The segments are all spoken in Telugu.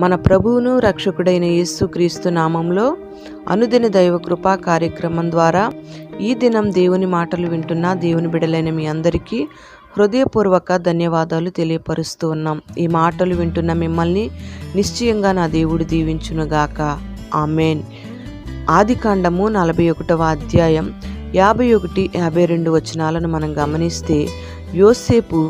మన ప్రభువును రక్షకుడైన యేసుక్రీస్తు నామంలో అనుదిన దైవ కృపా కార్యక్రమం ద్వారా ఈ దినం దేవుని మాటలు వింటున్న దేవుని బిడ్డలైన మీ అందరికీ హృదయపూర్వక ధన్యవాదాలు తెలియపరుస్తూ ఉన్నాం. ఈ మాటలు వింటున్న మిమ్మల్ని నిశ్చయంగా నా దేవుడు దీవించునుగాక. ఆమేన్. ఆదికాండము 41వ అధ్యాయం 51-52 వచనాలను మనం గమనిస్తే, యోసేపు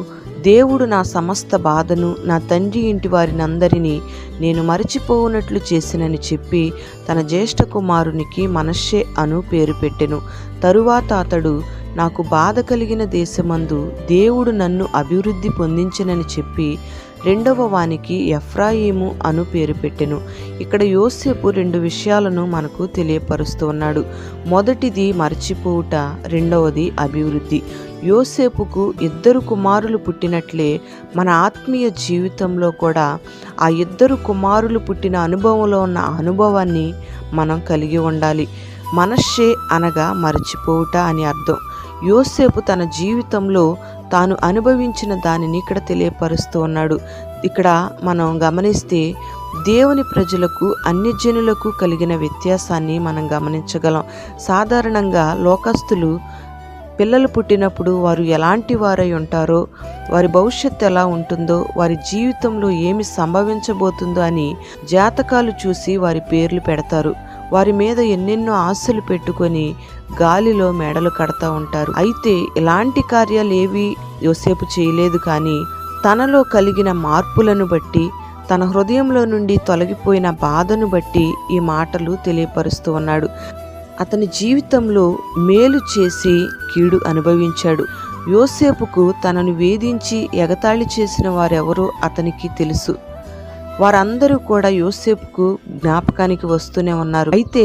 దేవుడు నా సమస్త బాధను నా తండ్రి ఇంటి వారినందరినీ నేను మరచిపోవునట్లు చేసినని చెప్పి తన జ్యేష్ఠ కుమారునికి మనష్షే అను పేరు పెట్టెను. తరువాత అతడు నాకు బాధ కలిగిన దేశమందు దేవుడు నన్ను అభివృద్ధి పొందించెనని చెప్పి రెండవ వానికి ఎఫ్రాయిము అను పేరు పెట్టెను. ఇక్కడ యోసేపు రెండు విషయాలను మనకు తెలియపరుస్తూ ఉన్నాడు. మొదటిది మరచిపోవుట, రెండవది అభివృద్ధి. యోసేపుకు 2 కుమారులు పుట్టినట్లే మన ఆత్మీయ జీవితంలో కూడా ఆ 2 కుమారులు పుట్టిన అనుభవంలో ఉన్న అనుభవాన్ని మనం కలిగి ఉండాలి. మనష్షే అనగా మరచిపోవుట అని అర్థం. యోసేపు తన జీవితంలో తాను అనుభవించిన దానిని ఇక్కడ తెలియపరుస్తూ ఉన్నాడు. ఇక్కడ మనం గమనిస్తే దేవుని ప్రజలకు అన్యజనులకు కలిగిన వ్యత్యాసాన్ని మనం గమనించగలం. సాధారణంగా లోకస్తులు పిల్లలు పుట్టినప్పుడు వారు ఎలాంటి వారై ఉంటారో, వారి భవిష్యత్తు ఎలా ఉంటుందో, వారి జీవితంలో ఏమి సంభవించబోతుందో అని జాతకాలు చూసి వారి పేర్లు పెడతారు. వారి మీద ఎన్నెన్నో ఆశలు పెట్టుకొని గాలిలో మెడలు కడతా ఉంటారు. అయితే ఇలాంటి కార్యాలు ఏవి యోసేపు చేయలేదు. కానీ తనలో కలిగిన మార్పులను బట్టి, తన హృదయంలో నుండి తొలగిపోయిన బాధను బట్టి ఈ మాటలు తెలియపరుస్తూ ఉన్నాడు. అతని జీవితంలో మేలు చేసి కీడు అనుభవించాడు. యోసేపుకు తనను వేధించి ఎగతాళి చేసిన వారెవరో అతనికి తెలుసు. వారందరూ కూడా యోసేపుకు జ్ఞాపకానికి వస్తూనే ఉన్నారు. అయితే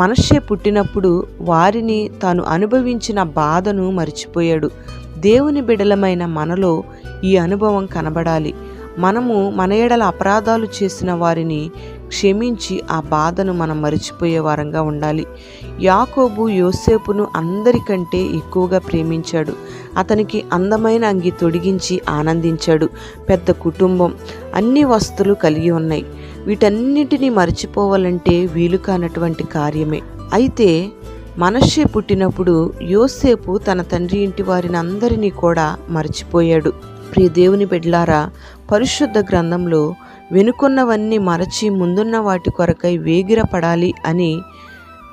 మనష్షే పుట్టినప్పుడు వారిని తాను అనుభవించిన బాధను మరిచిపోయాడు. దేవుని బిడలమైన మనలో ఈ అనుభవం కనబడాలి. మనము మన ఎడల అపరాధాలు చేసిన వారిని క్షమించి ఆ బాధను మనం మరిచిపోయే వారంగా ఉండాలి. యాకోబు యోసేపును అందరికంటే ఎక్కువగా ప్రేమించాడు. అతనికి అందమైన అంగి తొడిగించి ఆనందించాడు. పెద్ద కుటుంబం, అన్ని వస్తువులు కలిగి ఉన్నాయి. వీటన్నిటినీ మరిచిపోవాలంటే వీలు కానటువంటి కార్యమే. అయితే మనష్షే పుట్టినప్పుడు యోసేపు తన తండ్రి ఇంటి వారిని అందరినీ కూడా మరిచిపోయాడు. ప్రియ దేవుని బిడ్డలారా, పరిశుద్ధ గ్రంథంలో వెనుకున్నవన్నీ మరచి ముందున్న వాటి కొరకై వేగిరపడాలి అని,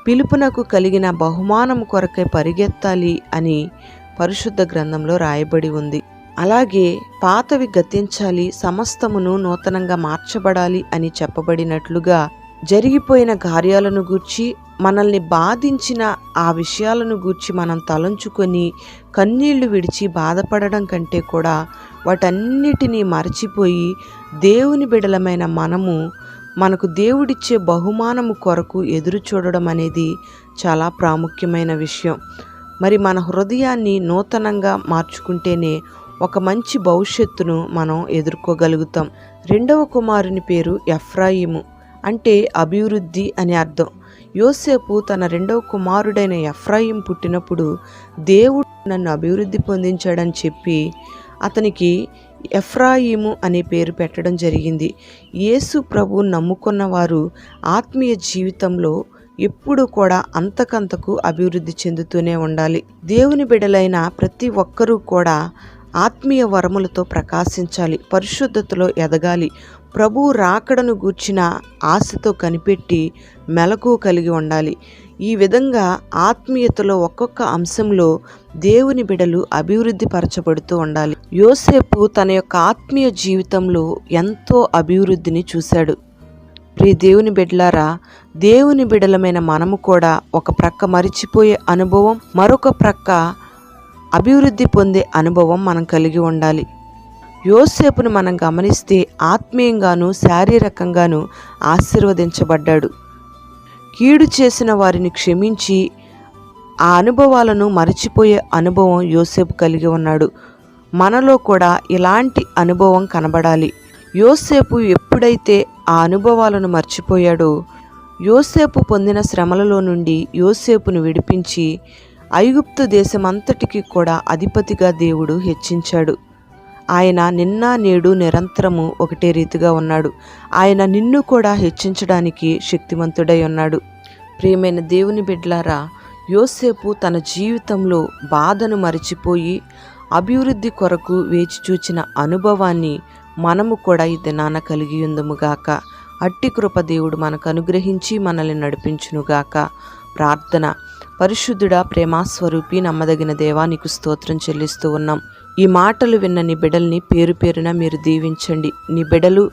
పిలుపునకు కలిగిన బహుమానం కొరకై పరిగెత్తాలి అని పరిశుద్ధ గ్రంథంలో రాయబడి ఉంది. అలాగే పాతవి గతించాలి, సమస్తమును నూతనంగా మార్చబడాలి అని చెప్పబడినట్లుగా జరిగిపోయిన కార్యాలను గూర్చి, మనల్ని బాధించిన ఆ విషయాలను గూర్చి మనం తలంచుకొని కన్నీళ్లు విడిచి బాధపడడం కంటే కూడా వాటన్నిటినీ మరచిపోయి దేవుని బిడలమైన మనకు దేవుడిచ్చే బహుమానము కొరకు ఎదురు చూడడం అనేది చాలా ప్రాముఖ్యమైన విషయం. మరి మన హృదయాన్ని నూతనంగా మార్చుకుంటేనే ఒక మంచి భవిష్యత్తును మనం ఎదుర్కోగలుగుతాం. రెండవ కుమారుని పేరు ఎఫ్రాయిము, అంటే అభివృద్ధి అని అర్థం. యోసేపు తన రెండవ కుమారుడైన ఎఫ్రాయిం పుట్టినప్పుడు దేవుడు నన్ను అభివృద్ధి పొందించాడని చెప్పి అతనికి ఎఫ్రాయిము అనే పేరు పెట్టడం జరిగింది. యేసు ప్రభు నమ్ముకున్న వారు ఆత్మీయ జీవితంలో ఎప్పుడు కూడా అంతకంతకు అభివృద్ధి చెందుతూనే ఉండాలి. దేవుని బిడలైన ప్రతి ఒక్కరూ కూడా ఆత్మీయ వరములతో ప్రకాశించాలి, పరిశుద్ధతలో ఎదగాలి, ప్రభు రాకడను గూర్చిన ఆశతో కనిపెట్టి మెలకువ కలిగి ఉండాలి. ఈ విధంగా ఆత్మీయతలో ఒక్కొక్క అంశంలో దేవుని బిడలు అభివృద్ధి పరచబడుతూ ఉండాలి. యోసేపు తన యొక్క ఆత్మీయ జీవితంలో ఎంతో అభివృద్ధిని చూశాడు. ప్రియ దేవుని బిడ్డలారా, దేవుని బిడలమైన మనము కూడా ఒక ప్రక్క మరిచిపోయే అనుభవం, మరొక ప్రక్క అభివృద్ధి పొందే అనుభవం మనం కలిగి ఉండాలి. యోసేపును మనం గమనిస్తే ఆత్మీయంగాను శారీరకంగాను ఆశీర్వదించబడ్డాడు. కీడు చేసిన వారిని క్షమించి ఆ అనుభవాలను మరచిపోయే అనుభవం యోసేపు కలిగి ఉన్నాడు. మనలో కూడా ఇలాంటి అనుభవం కనబడాలి. యోసేపు ఎప్పుడైతే ఆ అనుభవాలను మర్చిపోయాడో, యోసేపు పొందిన శ్రమలలో నుండి యోసేపును విడిపించి ఐగుప్తు దేశమంతటికి కూడా అధిపతిగా దేవుడు హెచ్చించాడు. ఆయన నిన్న నేడు నిరంతరము ఒకటే రీతిగా ఉన్నాడు. ఆయన నిన్ను కూడా హెచ్చించడానికి శక్తిమంతుడై ఉన్నాడు. ప్రియమైన దేవుని బిడ్డలారా, యోసేపు తన జీవితంలో బాధను మరిచిపోయి అభివృద్ధి కొరకు వేచి చూచిన అనుభవాన్ని మనము కూడా ఈ దినాన కలిగి ఉందముగాక. అట్టి కృప దేవుడు మనకు అనుగ్రహించి మనల్ని నడిపించునుగాక. ప్రార్థన. పరిశుద్ధుడా, ప్రేమాస్వరూపి, నమ్మదగిన దేవా, నీకు స్తోత్రం చెల్లిస్తూ ఉన్నాం. ఈ మాటలు విన్న నీ బిడ్డల్ని పేరు పేరున మీరు దీవించండి. నీ బిడ్డలు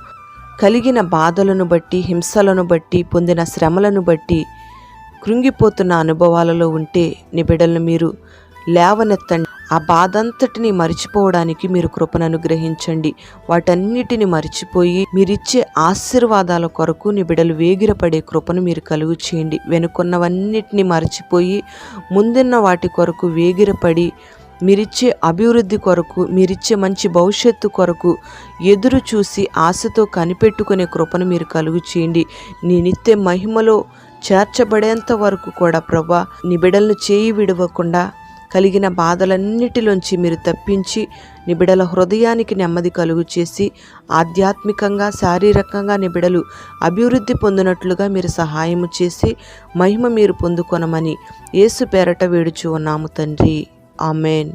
కలిగిన బాధలను బట్టి, హింసలను బట్టి, పొందిన శ్రమలను బట్టి కృంగిపోతున్న అనుభవాలలో ఉంటే నీ బిడ్డలను మీరు లేవనెత్తండి. ఆ బాధంతటిని మరిచిపోవడానికి మీరు కృపను అనుగ్రహించండి. వాటన్నిటిని మరిచిపోయి మీరిచ్చే ఆశీర్వాదాల కొరకు నీ బిడ్డలు వేగిరపడే కృపను మీరు కలుగు చేయండి. వెనుకున్నవన్నిటిని మరిచిపోయి ముందున్న వాటి కొరకు వేగిరపడి మీరిచ్చే అభివృద్ధి కొరకు, మీరిచ్చే మంచి భవిష్యత్తు కొరకు ఎదురు చూసి ఆశతో కనిపెట్టుకునే కృపను మీరు కలుగు చేయండి. నీ నిత్య మహిమలో చేర్చబడేంత వరకు కూడా ప్రభా, నీ బిడ్డలను చేయి విడవకుండా కలిగిన బాధలన్నిటిలోంచి మీరు తప్పించి నీ బిడ్డల హృదయానికి నెమ్మది కలుగు చేసి ఆధ్యాత్మికంగా, శారీరకంగా నీ బిడ్డలు అభివృద్ధి పొందినట్లుగా మీరు సహాయము చేసి మహిమ మీరు పొందుకొనమని యేసు పేరట వేడుచు ఉన్నాము తండ్రి. ఆమెన్.